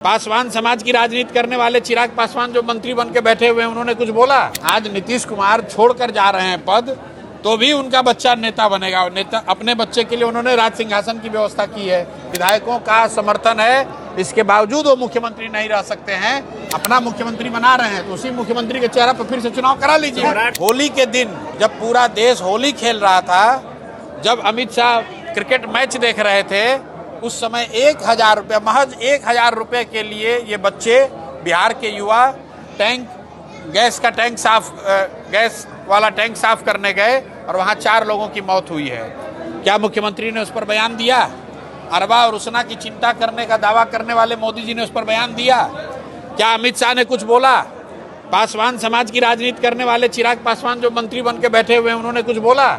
पासवान समाज की राजनीति करने वाले चिराग पासवान जो मंत्री बन के बैठे हुए हैं, उन्होंने कुछ बोला? आज नीतीश कुमार छोड़कर जा रहे हैं पद, तो भी उनका बच्चा नेता बनेगा। नेता अपने बच्चे के लिए उन्होंने राज सिंहासन की व्यवस्था की है। विधायकों का समर्थन है, इसके बावजूद वो मुख्यमंत्री नहीं रह सकते हैं। अपना मुख्यमंत्री बना रहे हैं तो उसी मुख्यमंत्री के चेहरा पर फिर से चुनाव करा लीजिए। होली के दिन जब पूरा देश होली खेल रहा था, जब अमित शाह क्रिकेट मैच देख रहे थे, उस समय 1000 रुपये, महज 1000 रुपये के लिए ये बच्चे, बिहार के युवा गैस वाला टैंक साफ करने गए और वहाँ 4 लोगों की मौत हुई है। क्या मुख्यमंत्री ने उस पर बयान दिया? अरबा और उसना की चिंता करने का दावा करने वाले मोदी जी ने उस पर बयान दिया? क्या अमित शाह ने कुछ बोला? पासवान समाज की राजनीति करने वाले चिराग पासवान जो मंत्री बन के बैठे हुए हैं, उन्होंने कुछ बोला?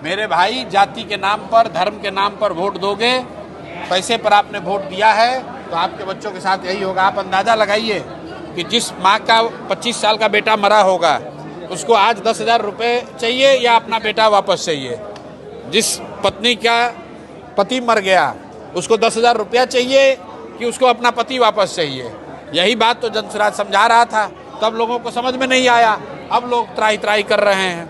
मेरे भाई, जाति के नाम पर, धर्म के नाम पर वोट दोगे, पैसे पर आपने वोट दिया है, तो आपके बच्चों के साथ यही होगा। आप अंदाज़ा लगाइए कि जिस माँ का 25 साल का बेटा मरा होगा, उसको आज 10,000 रुपये चाहिए या अपना बेटा वापस चाहिए? जिस पत्नी का पति मर गया, उसको 10,000 रुपया चाहिए कि उसको अपना पति वापस चाहिए? यही बात तो जनसुराज समझा रहा था, तब लोगों को समझ में नहीं आया। अब लोग त्राही त्राही कर रहे हैं।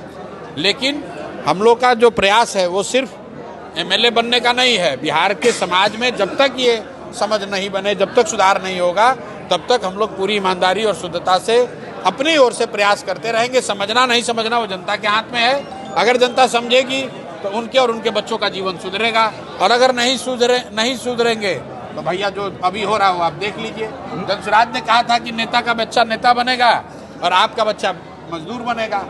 लेकिन हम लोग का जो प्रयास है वो सिर्फ MLA बनने का नहीं है। बिहार के समाज में जब तक ये समझ नहीं बने, जब तक सुधार नहीं होगा, तब तक हम लोग पूरी ईमानदारी और शुद्धता से अपनी ओर से प्रयास करते रहेंगे। समझना नहीं समझना वो जनता के हाथ में है। अगर जनता समझेगी तो उनके और उनके बच्चों का जीवन सुधरेगा, और अगर नहीं सुधरेंगे तो भैया जो अभी हो रहा हो आप देख लीजिए। जनसुराज ने कहा था कि नेता का बच्चा नेता बनेगा और आपका बच्चा मजदूर बनेगा।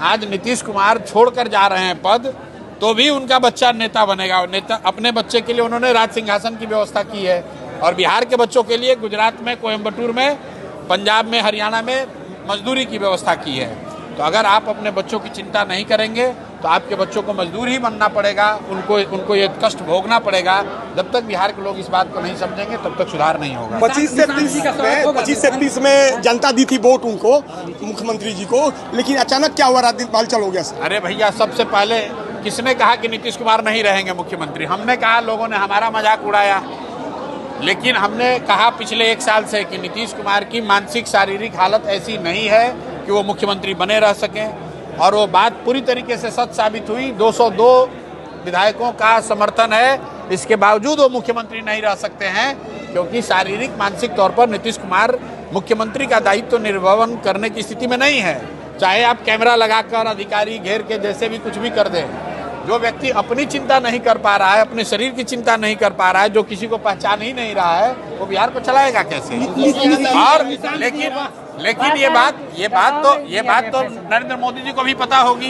आज नीतीश कुमार छोड़कर जा रहे हैं पद, तो भी उनका बच्चा नेता बनेगा। नेता अपने बच्चे के लिए उन्होंने राज सिंहासन की व्यवस्था की है, और बिहार के बच्चों के लिए गुजरात में, कोयम्बटूर में, पंजाब में, हरियाणा में मजदूरी की व्यवस्था की है। तो अगर आप अपने बच्चों की चिंता नहीं करेंगे तो आपके बच्चों को मजदूर ही बनना पड़ेगा, उनको ये कष्ट भोगना पड़ेगा। जब तक बिहार के लोग इस बात को नहीं समझेंगे तब तक सुधार नहीं होगा। 25 से 30 में जनता दी थी वोट उनको, मुख्यमंत्री जी को, लेकिन अचानक क्या हुआ, रात दिन बाल हो गया सर? अरे भैया, सबसे पहले किसने कहा कि नीतीश कुमार नहीं रहेंगे मुख्यमंत्री? हमने कहा, लोगों ने हमारा मजाक उड़ाया। लेकिन हमने कहा पिछले 1 साल से कि नीतीश कुमार की मानसिक शारीरिक हालत ऐसी नहीं है कि वो मुख्यमंत्री बने रह सकें, और वो बात पूरी तरीके से सच साबित हुई। 202 विधायकों का समर्थन है, इसके बावजूद वो मुख्यमंत्री नहीं रह सकते हैं, क्योंकि शारीरिक मानसिक तौर पर नीतीश कुमार मुख्यमंत्री का दायित्व निर्वहन करने की स्थिति में नहीं है। चाहे आप कैमरा लगाकर, अधिकारी घेर के, जैसे भी कुछ भी कर दें, जो व्यक्ति अपनी चिंता नहीं कर पा रहा है, अपने शरीर की चिंता नहीं कर पा रहा है, जो किसी को पहचान ही नहीं रहा है, वो बिहार को चलाएगा कैसे? और लेकिन ये बात तो नरेंद्र मोदी जी को भी पता होगी,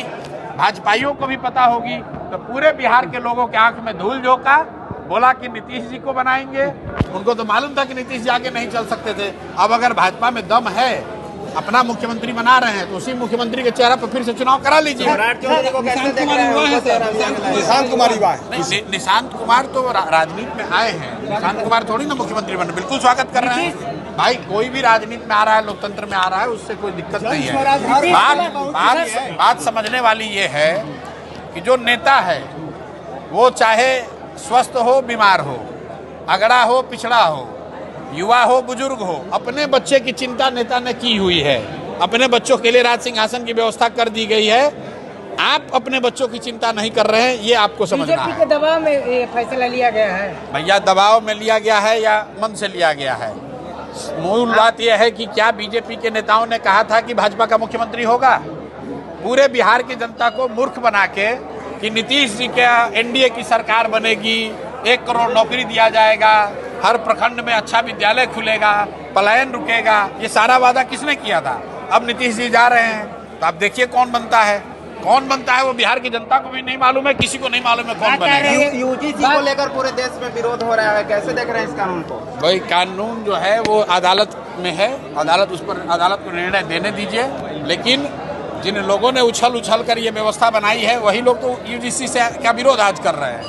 भाजपाइयों को भी पता होगी। तो पूरे बिहार के लोगों के आंख में धूल झोंका, बोला कि नीतीश जी को बनाएंगे। उनको तो मालूम था कि नीतीश जी आगे नहीं चल सकते थे। अब अगर भाजपा में दम है, अपना मुख्यमंत्री बना रहे हैं, तो उसी मुख्यमंत्री के चेहरा पर फिर से चुनाव करा लीजिए। निशांत कुमार युवा है। नहीं, निशांत कुमार तो राजनीति में आए हैं, निशांत कुमार थोड़ी ना मुख्यमंत्री बने। बिल्कुल स्वागत कर रहे हैं भाई, कोई भी राजनीति में आ रहा है, लोकतंत्र में आ रहा है, उससे कोई दिक्कत नहीं है। बात समझने वाली ये है कि जो नेता है वो चाहे स्वस्थ हो, बीमार हो, अगड़ा हो, पिछड़ा हो, युवा हो, बुजुर्ग हो, अपने बच्चे की चिंता नेता ने की हुई है। अपने बच्चों के लिए राज सिंहासन की व्यवस्था कर दी गई है। आप अपने बच्चों की चिंता नहीं कर रहे हैं, ये आपको समझना है। बीजेपी के दबाव में ये फैसला लिया गया है? भैया, दबाव में लिया गया है या मन से लिया गया है? मूल बात यह है कि क्या बीजेपी के नेताओं ने कहा था कि भाजपा का मुख्यमंत्री होगा? पूरे बिहार की जनता को मूर्ख बना के कि नीतीश जी का NDA की सरकार बनेगी, 1 करोड़ नौकरी दिया जाएगा, हर प्रखंड में अच्छा विद्यालय खुलेगा, पलायन रुकेगा, ये सारा वादा किसने किया था? अब नीतीश जी जा रहे हैं, तो आप देखिए कौन बनता है वो बिहार की जनता को भी नहीं मालूम है, किसी को नहीं मालूम है कौन बनेगा। UGC को लेकर पूरे देश में विरोध हो रहा है, कैसे देख रहे हैं इस कानून को? भाई, कानून जो है वो अदालत में है, अदालत को निर्णय देने दीजिए। लेकिन जिन लोगों ने उछल कर ये व्यवस्था बनाई है, वही लोग तो UGC से क्या विरोध आज कर रहे हैं।